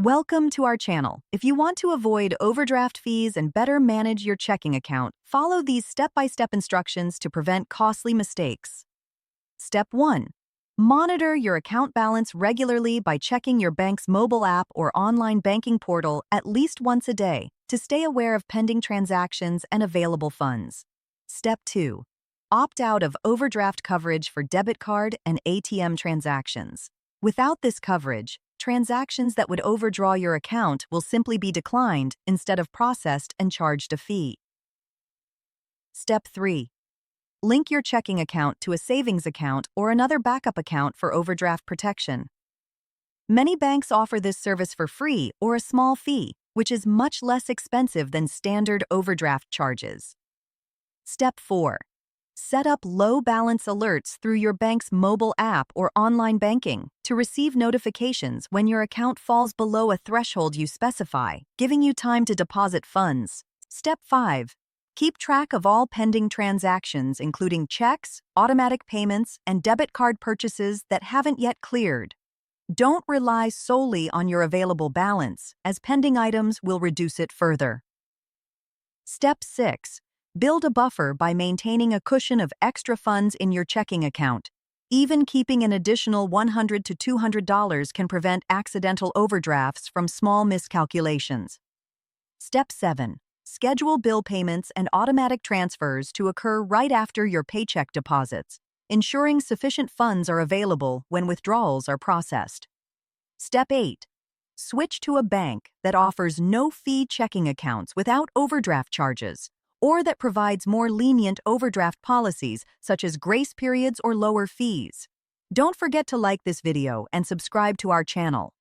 Welcome to our channel. If you want to avoid overdraft fees and better manage your checking account, follow these step-by-step instructions to prevent costly mistakes. Step 1. Monitor your account balance regularly by checking your bank's mobile app or online banking portal at least once a day to stay aware of pending transactions and available funds. Step 2. Opt out of overdraft coverage for debit card and ATM transactions. Without this coverage, transactions that would overdraw your account will simply be declined instead of processed and charged a fee. Step 3. Link your checking account to a savings account or another backup account for overdraft protection. Many banks offer this service for free or a small fee, which is much less expensive than standard overdraft charges. Step 4. Set up low balance alerts through your bank's mobile app or online banking to receive notifications when your account falls below a threshold you specify, giving you time to deposit funds. Step 5. Keep track of all pending transactions, including checks, automatic payments, and debit card purchases that haven't yet cleared. Don't rely solely on your available balance, as pending items will reduce it further. Step 6. Build a buffer by maintaining a cushion of extra funds in your checking account. Even keeping an additional $100 to $200 can prevent accidental overdrafts from small miscalculations. Step 7. Schedule bill payments and automatic transfers to occur right after your paycheck deposits, ensuring sufficient funds are available when withdrawals are processed. Step 8. Switch to a bank that offers no-fee checking accounts without overdraft charges, or that provides more lenient overdraft policies such as grace periods or lower fees. Don't forget to like this video and subscribe to our channel.